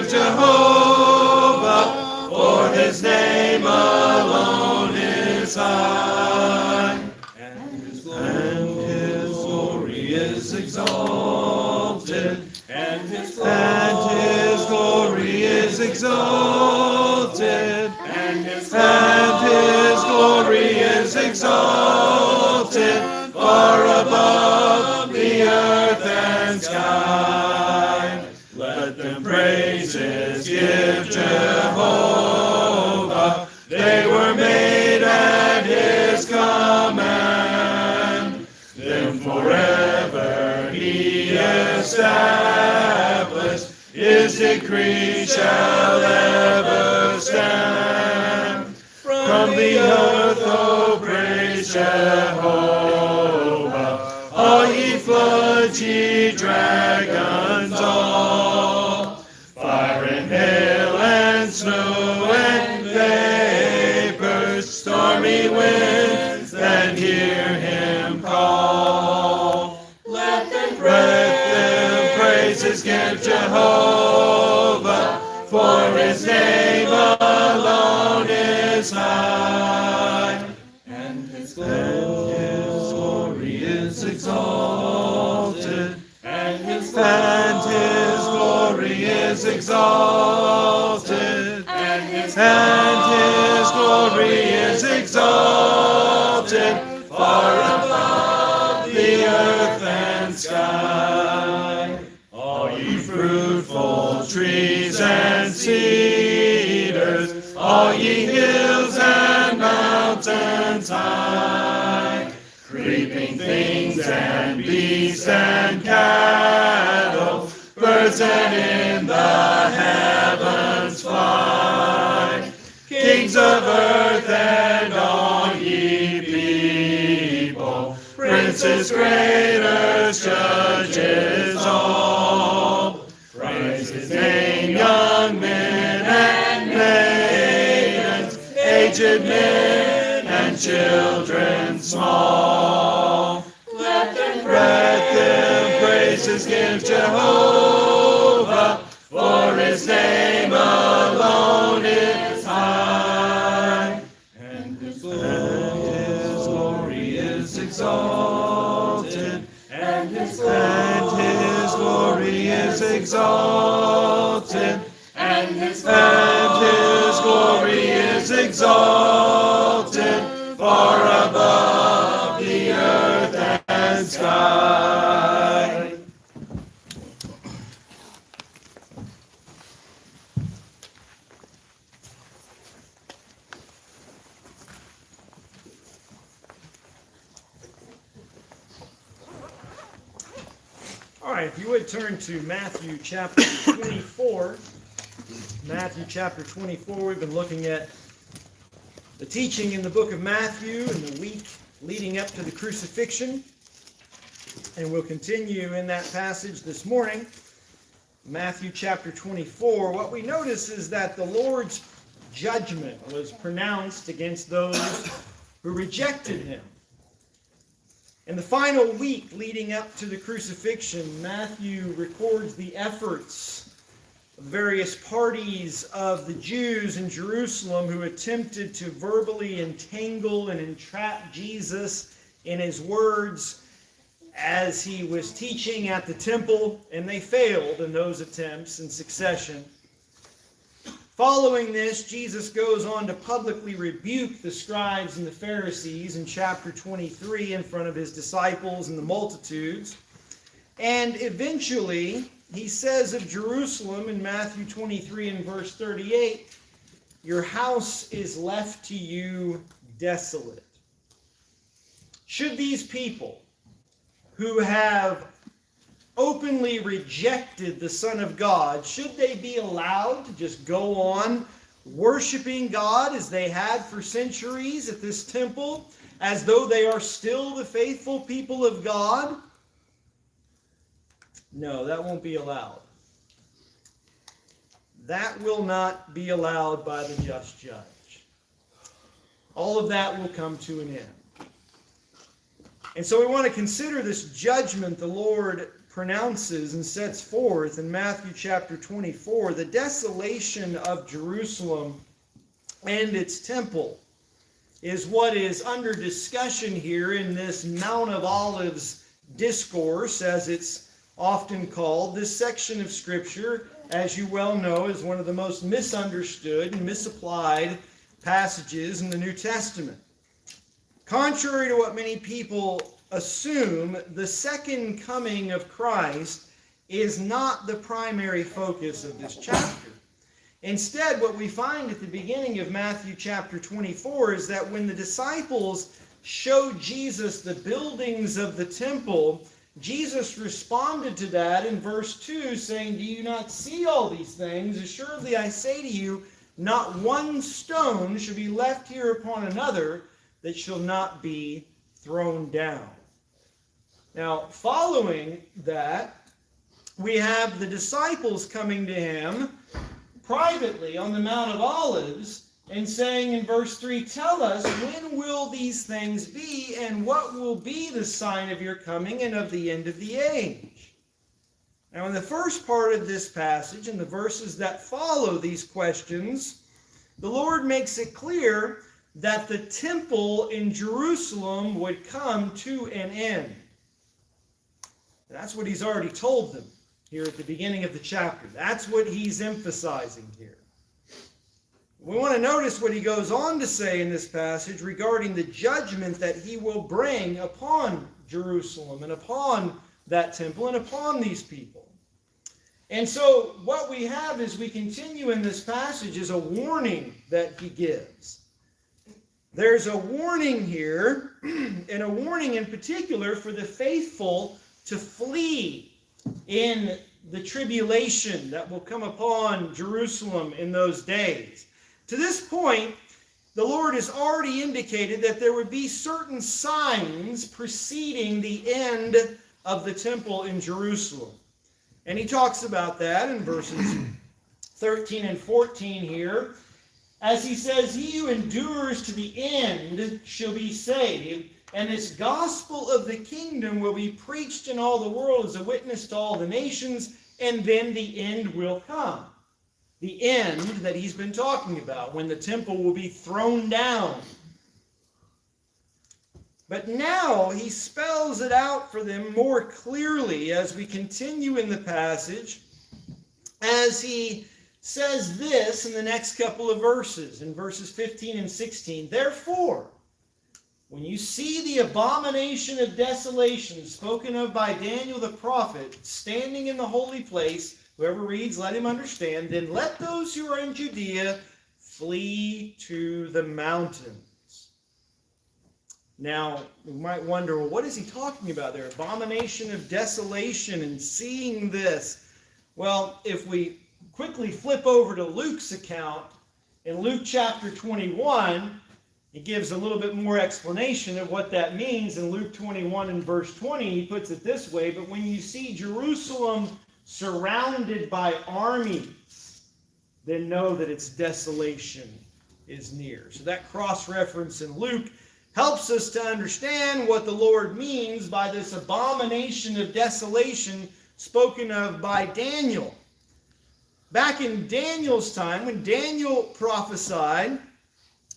give Jehovah, for his name alone is high. And his glory is exalted. And his glory is exalted. And his glory is exalted. Far above the earth and sky. Let them praises give Jehovah. They were made at his command. Then forever he established. His decree shall ever stand. From the earth, oh, praise Jehovah. All ye floods, ye dragons all. Fire and hail and snow and vapors, stormy winds that hear him call. Let them praises give Jehovah, for his name alone is high. And his glory is exalted. And his glory is exalted. And his glory is exalted. Far above the earth and sky. All ye fruitful trees and cedars, all ye hills and mountains high, creeping things and beasts and cattle, birds that in the heavens fly, kings of earth and all ye people, princes, greaters, judges all. Praise his name, young men and maidens, aged men and children small. Let them praises give Jehovah, for his name alone is high. And his glory is exalted. And his glory is exalted. And his glory is exalted. Far above the earth and sky. All right, if you would turn to Matthew chapter 24. Matthew chapter 24, we've been looking at the teaching in the book of Matthew in the week leading up to the crucifixion. And we'll continue in that passage this morning. Matthew chapter 24. What we notice is that the Lord's judgment was pronounced against those who rejected him. In the final week leading up to the crucifixion, Matthew records the efforts of various parties of the Jews in Jerusalem who attempted to verbally entangle and entrap Jesus in his words as he was teaching at the temple, and they failed in those attempts in succession. Following this, Jesus goes on to publicly rebuke the scribes and the Pharisees in chapter 23 in front of his disciples and the multitudes. And eventually, he says of Jerusalem in Matthew 23 and verse 38, "Your house is left to you desolate." Should these people who have openly rejected the Son of God, should they be allowed to just go on worshiping God as they had for centuries at this temple, as though they are still the faithful people of God? No, that won't be allowed. That will not be allowed by the just judge. All of that will come to an end. And so we want to consider this judgment the Lord pronounces and sets forth in Matthew chapter 24, the desolation of Jerusalem and its temple is what is under discussion here in this Mount of Olives discourse, as it's often called. This section of Scripture, as you well know, is one of the most misunderstood and misapplied passages in the New Testament. Contrary to what many people assume, the second coming of Christ is not the primary focus of this chapter. Instead, what we find at the beginning of Matthew chapter 24 is that when the disciples showed Jesus the buildings of the temple, Jesus responded to that in verse 2, saying, "Do you not see all these things? Assuredly I say to you, not one stone shall be left here upon another that shall not be thrown down." Now, following that, we have the disciples coming to him privately on the Mount of Olives and saying in verse 3, "Tell us, when will these things be, and what will be the sign of your coming and of the end of the age?" Now, in the first part of this passage, in the verses that follow these questions, the Lord makes it clear that the temple in Jerusalem would come to an end. That's what he's already told them here at the beginning of the chapter. That's what he's emphasizing here. We want to notice what he goes on to say in this passage regarding the judgment that he will bring upon Jerusalem and upon that temple and upon these people. And so what we have as we continue in this passage is a warning that he gives. There's a warning here, and a warning in particular for the faithful to flee in the tribulation that will come upon Jerusalem in those days. To this point, the Lord has already indicated that there would be certain signs preceding the end of the temple in Jerusalem. And he talks about that in verses 13 and 14 here, as he says, "He who endures to the end shall be saved. And this gospel of the kingdom will be preached in all the world as a witness to all the nations, and then the end will come." The end that he's been talking about, when the temple will be thrown down. But now he spells it out for them more clearly as we continue in the passage, as he says this in the next couple of verses, in verses 15 and 16. "Therefore, when you see the abomination of desolation spoken of by Daniel the prophet standing in the holy place," whoever reads, let him understand, "then let those who are in Judea flee to the mountains." Now, we might wonder, well, what is he talking about there? Abomination of desolation and seeing this. Well, if we quickly flip over to Luke's account, in Luke chapter 21, he gives a little bit more explanation of what that means. In Luke 21 and verse 20, he puts it this way, "But when you see Jerusalem surrounded by armies, then know that its desolation is near." So that cross-reference in Luke helps us to understand what the Lord means by this abomination of desolation spoken of by Daniel. Back in Daniel's time, when Daniel prophesied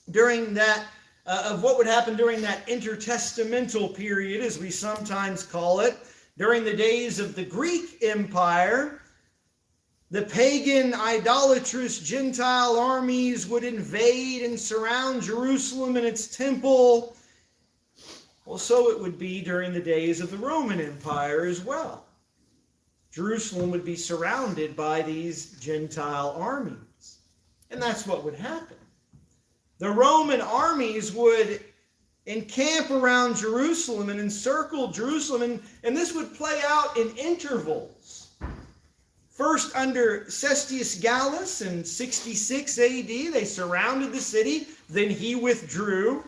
during that, of what would happen during that intertestamental period, as we sometimes call it, during the days of the Greek Empire, the pagan, idolatrous Gentile armies would invade and surround Jerusalem and its temple. Well, so it would be during the days of the Roman Empire as well. Jerusalem would be surrounded by these Gentile armies. And that's what would happen. The Roman armies would encamp around Jerusalem and encircle Jerusalem, and this would play out in intervals. First, under Cestius Gallus in 66 AD, they surrounded the city, then he withdrew.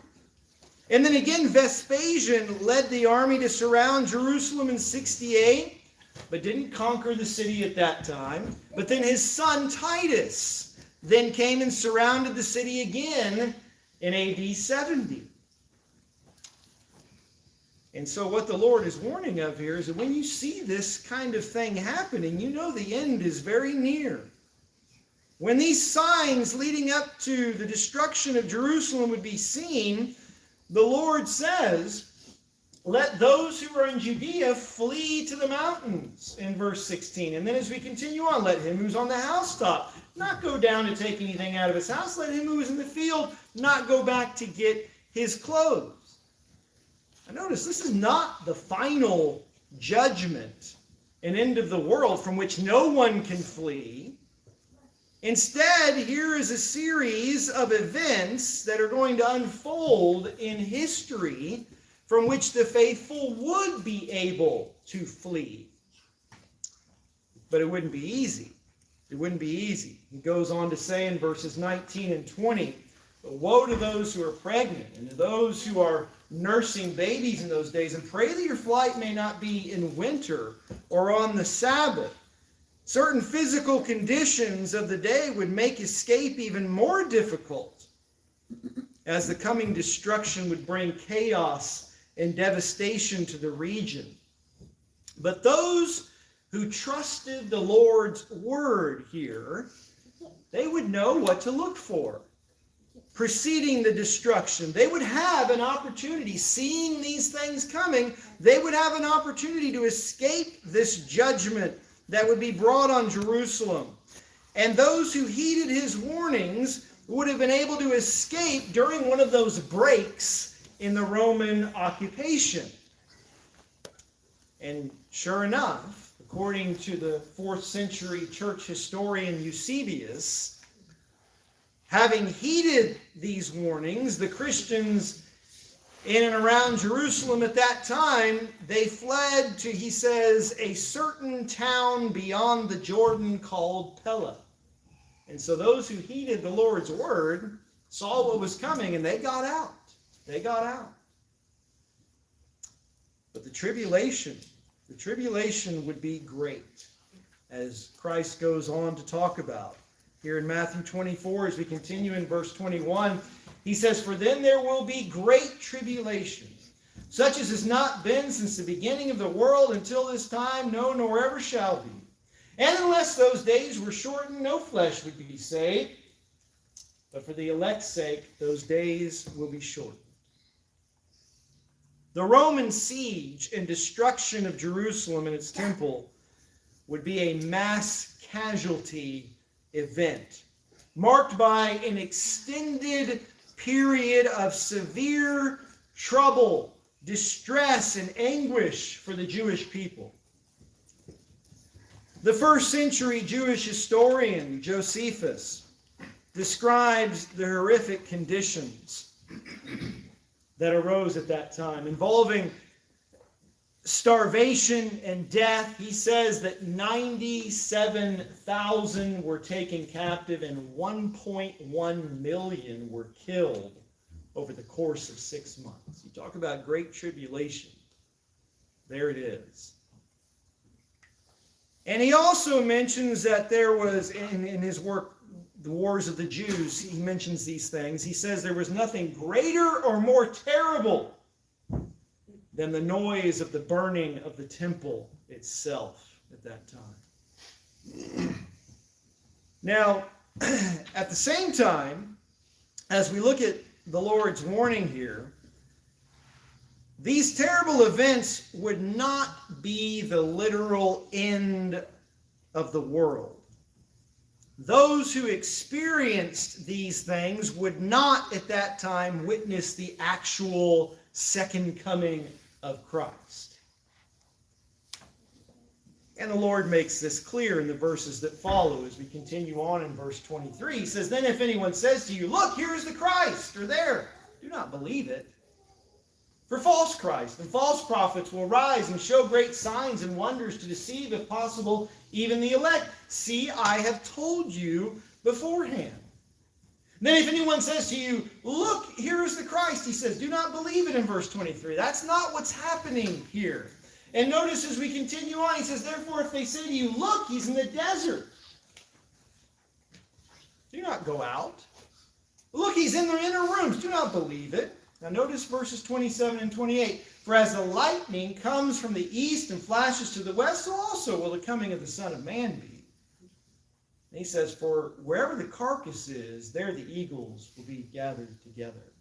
And then again, Vespasian led the army to surround Jerusalem in 68, but didn't conquer the city at that time. But then his son Titus then came and surrounded the city again in AD 70. And so what the Lord is warning of here is that when you see this kind of thing happening, you know the end is very near. When these signs leading up to the destruction of Jerusalem would be seen, the Lord says, let those who are in Judea flee to the mountains, in verse 16. And then as we continue on, let him who's on the housetop not go down to take anything out of his house. Let him who is in the field not go back to get his clothes. Now notice, this is not the final judgment, an end of the world from which no one can flee. Instead, here is a series of events that are going to unfold in history from which the faithful would be able to flee. But it wouldn't be easy. It wouldn't be easy. He goes on to say in verses 19 and 20, but woe to those who are pregnant and to those who are nursing babies in those days, and pray that your flight may not be in winter or on the Sabbath. Certain physical conditions of the day would make escape even more difficult, as the coming destruction would bring chaos and devastation to the region. But those who trusted the Lord's word here, they would know what to look for. Preceding the destruction, they would have an opportunity, seeing these things coming, they would have an opportunity to escape this judgment that would be brought on Jerusalem. And those who heeded his warnings would have been able to escape during one of those breaks in the Roman occupation. And sure enough, according to the 4th century church historian Eusebius, having heeded these warnings, the Christians in and around Jerusalem at that time, they fled to, he says, a certain town beyond the Jordan called Pella. And so those who heeded the Lord's word saw what was coming, and they got out. They got out. But the tribulation would be great, as Christ goes on to talk about. Here in Matthew 24, as we continue in verse 21, he says, for then there will be great tribulation, such as has not been since the beginning of the world until this time, no, nor ever shall be. And unless those days were shortened, no flesh would be saved. But for the elect's sake, those days will be shortened. The Roman siege and destruction of Jerusalem and its temple would be a mass casualty event, marked by an extended period of severe trouble, distress, and anguish for the Jewish people. The 1st century Jewish historian Josephus describes the horrific conditions that arose at that time, involving starvation and death. He says that 97,000 were taken captive and 1.1 million were killed over the course of 6 months. You talk about great tribulation. There it is. And he also mentions that there was, in his work, The Wars of the Jews, he mentions these things. He says there was nothing greater or more terrible than the noise of the burning of the temple itself at that time. Now, at the same time, as we look at the Lord's warning here, these terrible events would not be the literal end of the world. Those who experienced these things would not at that time witness the actual second coming of Christ. And the Lord makes this clear in the verses that follow as we continue on in verse 23. He says, then if anyone says to you, look, here is the Christ, or there, do not believe it. For false Christ and false prophets will rise and show great signs and wonders to deceive, if possible, even the elect. See, I have told you beforehand. Then if anyone says to you, look, here is the Christ, he says, do not believe it in verse 23. That's not what's happening here. And notice as we continue on, he says, therefore, if they say to you, look, he's in the desert, do not go out. Look, he's in the inner rooms, do not believe it. Now notice verses 27 and 28. For as the lightning comes from the east and flashes to the west, so also will the coming of the Son of Man be. And he says, for wherever the carcass is, there the eagles will be gathered together.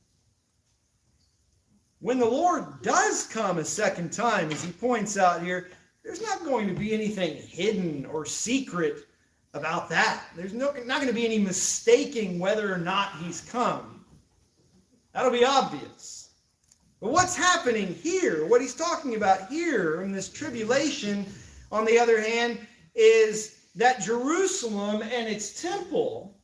When the Lord does come a second time, as he points out here, there's not going to be anything hidden or secret about that. There's not going to be any mistaking whether or not he's come. That'll be obvious. But what's happening here, what he's talking about here in this tribulation, on the other hand, is that Jerusalem and its temple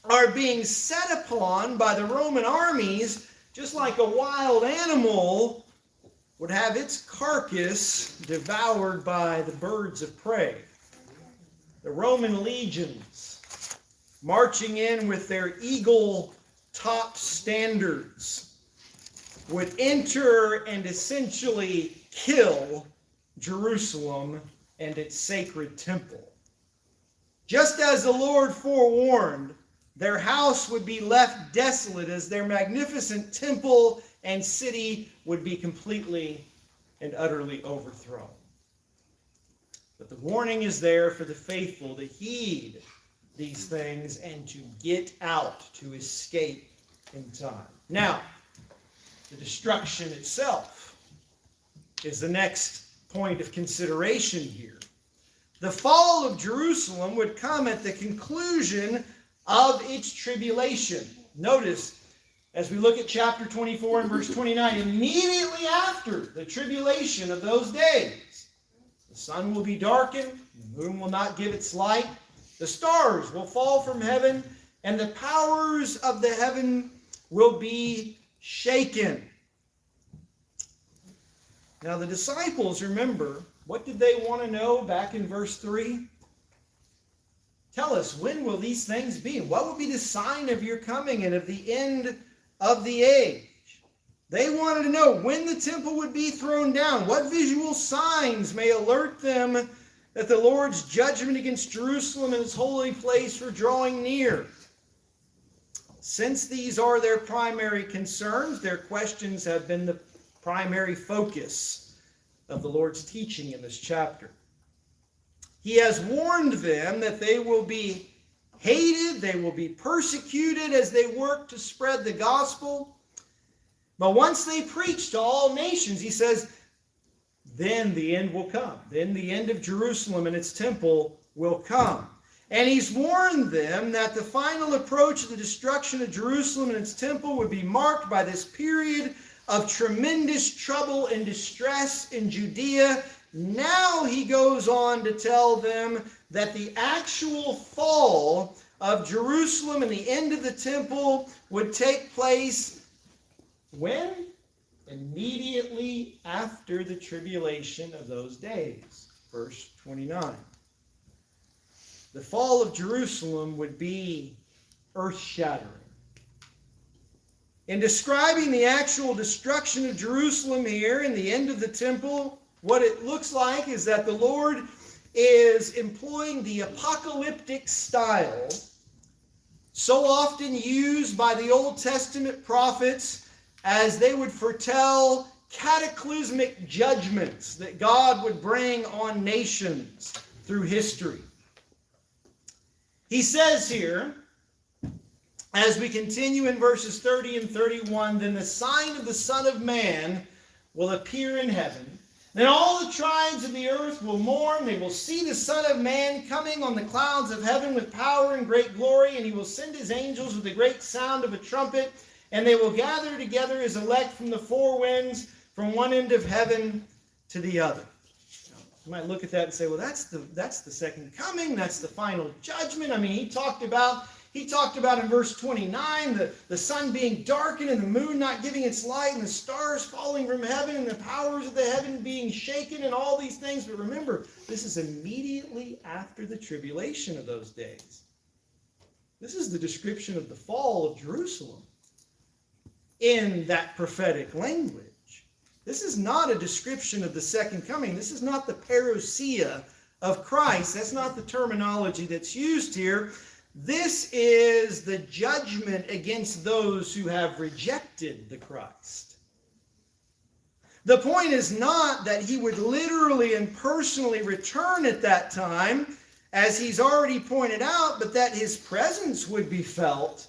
are being set upon by the Roman armies just like a wild animal would have its carcass devoured by the birds of prey. The Roman legions marching in with their eagle-top standards would enter and essentially kill Jerusalem and its sacred temple. Just as the Lord forewarned, their house would be left desolate as their magnificent temple and city would be completely and utterly overthrown. But the warning is there for the faithful to heed these things and to get out, to escape in time. Now, the destruction itself is the next point of consideration here. The fall of Jerusalem would come at the conclusion of its tribulation. Notice, as we look at chapter 24 and verse 29, immediately after the tribulation of those days, the sun will be darkened, the moon will not give its light, the stars will fall from heaven, and the powers of the heaven will be shaken. Now the disciples, remember, what did they want to know back in verse 3? Tell us, when will these things be? What will be the sign of your coming and of the end of the age? They wanted to know when the temple would be thrown down. What visual signs may alert them that the Lord's judgment against Jerusalem and its holy place were drawing near? Since these are their primary concerns, their questions have been the primary focus of the Lord's teaching in this chapter. He has warned them that they will be hated, they will be persecuted as they work to spread the gospel. But once they preach to all nations, he says, then the end will come. Then the end of Jerusalem and its temple will come. And he's warned them that the final approach of the destruction of Jerusalem and its temple would be marked by this period of tremendous trouble and distress in Judea. Now he goes on to tell them that the actual fall of Jerusalem and the end of the temple would take place when? Immediately after the tribulation of those days. Verse 29. The fall of Jerusalem would be earth-shattering. In describing the actual destruction of Jerusalem here and the end of the temple, what it looks like is that the Lord is employing the apocalyptic style so often used by the Old Testament prophets as they would foretell cataclysmic judgments that God would bring on nations through history. He says here, as we continue in verses 30 and 31, then the sign of the Son of Man will appear in heaven. Then all the tribes of the earth will mourn. They will see the Son of Man coming on the clouds of heaven with power and great glory, and he will send his angels with the great sound of a trumpet, and they will gather together his elect from the four winds, from one end of heaven to the other. You might look at that and say, well, that's the second coming. That's the final judgment. I mean, he talked about in verse 29 the sun being darkened and the moon not giving its light and the stars falling from heaven and the powers of the heaven being shaken and all these things. But remember, this is immediately after the tribulation of those days. This is the description of the fall of Jerusalem in that prophetic language. This is not a description of the second coming. This is not the parousia of Christ. That's not the terminology that's used here. This is the judgment against those who have rejected the Christ. The point is not that he would literally and personally return at that time, as he's already pointed out, but that his presence would be felt.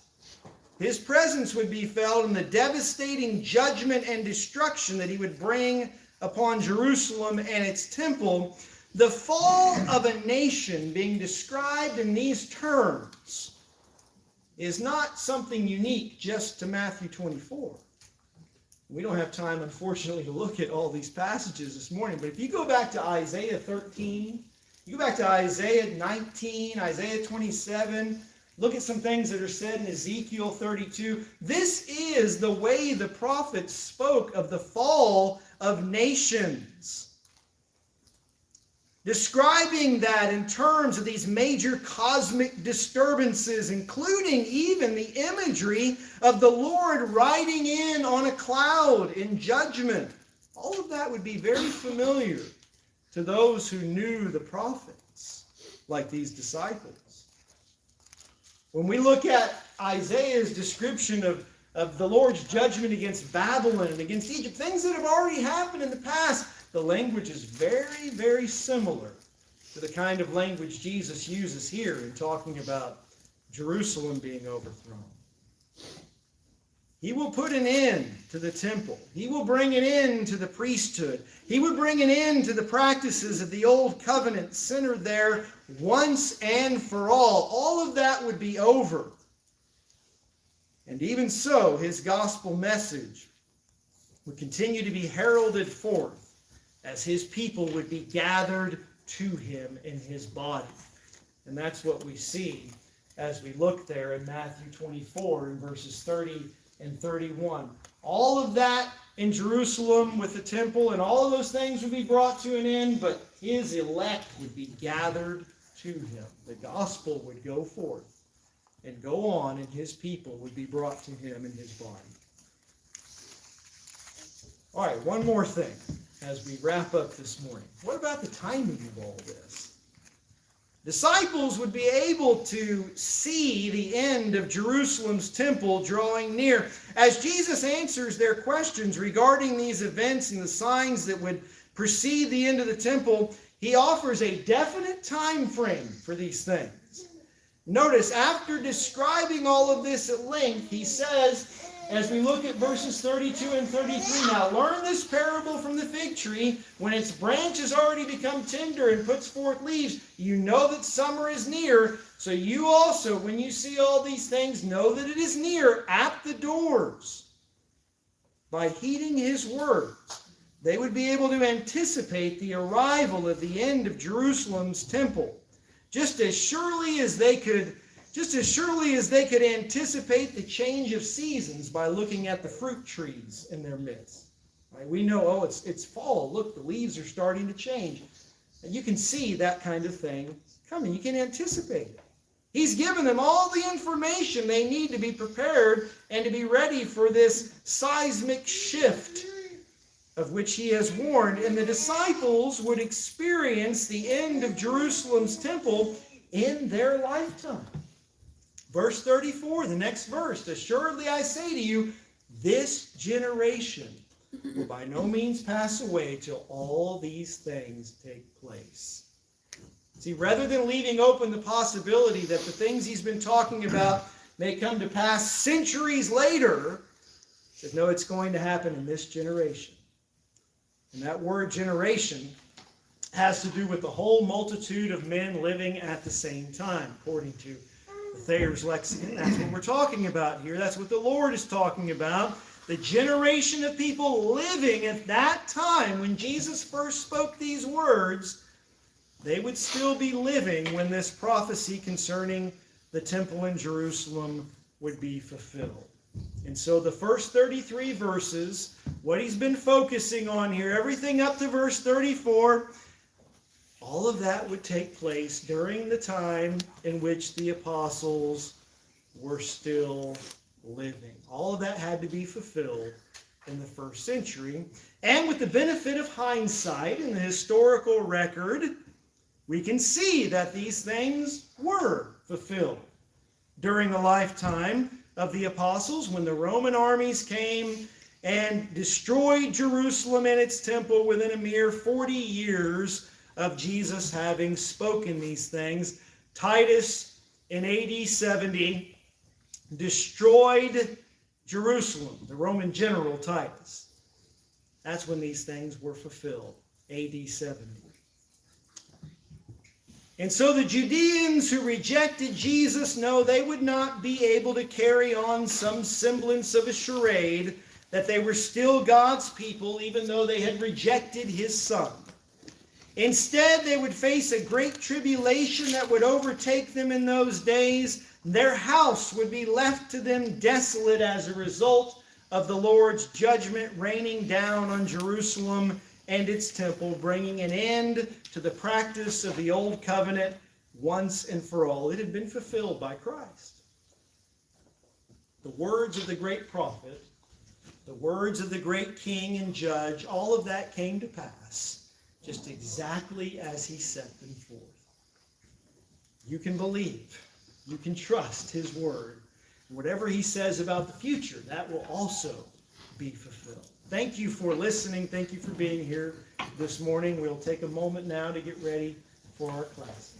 His presence would be felt in the devastating judgment and destruction that he would bring upon Jerusalem and its temple. The fall of a nation being described in these terms is not something unique just to Matthew 24. We don't have time, unfortunately, to look at all these passages this morning, but if you go back to Isaiah 13, you go back to Isaiah 19, Isaiah 27, look at some things that are said in Ezekiel 32. This is the way the prophets spoke of the fall of nations, describing that in terms of these major cosmic disturbances, including even the imagery of the Lord riding in on a cloud in judgment. All of that would be very familiar to those who knew the prophets, like these disciples. When we look at Isaiah's description of the Lord's judgment against Babylon and against Egypt, things that have already happened in the past, the language is very, very similar to the kind of language Jesus uses here in talking about Jerusalem being overthrown. He will put an end to the temple. He will bring an end to the priesthood. He will bring an end to the practices of the old covenant centered there once and for all. All of that would be over. And even so, his gospel message would continue to be heralded forth as his people would be gathered to him in his body. And that's what we see as we look there in Matthew 24 in verses 30 and 31. All of that in Jerusalem with the temple and all of those things would be brought to an end, but his elect would be gathered to him. The gospel would go forth and go on, and his people would be brought to him in his body. All right, one more thing as we wrap up this morning. What about the timing of all this? Disciples would be able to see the end of Jerusalem's temple drawing near. As Jesus answers their questions regarding these events and the signs that would precede the end of the temple, he offers a definite time frame for these things. Notice, after describing all of this at length, he says, as we look at verses 32 and 33, now learn this parable from the fig tree. When its branch has already become tender and puts forth leaves, you know that summer is near. So you also, when you see all these things, know that it is near at the doors. By heeding his words, they would be able to anticipate the arrival of the end of Jerusalem's temple, just as surely as they could anticipate the change of seasons by looking at the fruit trees in their midst. Right? We know, it's fall. Look, the leaves are starting to change. And you can see that kind of thing coming. You can anticipate it. He's given them all the information they need to be prepared and to be ready for this seismic shift of which he has warned. And the disciples would experience the end of Jerusalem's temple in their lifetime. Verse 34, the next verse, assuredly I say to you, this generation will by no means pass away till all these things take place. See, rather than leaving open the possibility that the things he's been talking about may come to pass centuries later, he says, no, it's going to happen in this generation. And that word generation has to do with the whole multitude of men living at the same time, according to Thayer's lexicon. That's what we're talking about here. That's what the Lord is talking about. The generation of people living at that time when Jesus first spoke these words, they would still be living when this prophecy concerning the temple in Jerusalem would be fulfilled. And so the first 33 verses, what he's been focusing on here, everything up to verse 34, all of that would take place during the time in which the apostles were still living. All of that had to be fulfilled in the first century. And with the benefit of hindsight and the historical record, we can see that these things were fulfilled during the lifetime of the apostles when the Roman armies came and destroyed Jerusalem and its temple within a mere 40 years of Jesus having spoken these things. Titus in AD 70 destroyed Jerusalem, the Roman general Titus. That's when these things were fulfilled, AD 70. And so the Judeans who rejected Jesus know they would not be able to carry on some semblance of a charade that they were still God's people even though they had rejected his Son. Instead, they would face a great tribulation that would overtake them in those days. Their house would be left to them desolate as a result of the Lord's judgment raining down on Jerusalem and its temple, bringing an end to the practice of the old covenant once and for all. It had been fulfilled by Christ. The words of the great prophet, the words of the great king and judge, all of that came to pass, just exactly as he set them forth. You can believe, you can trust his word. Whatever he says about the future, that will also be fulfilled. Thank you for listening. Thank you for being here this morning. We'll take a moment now to get ready for our classes.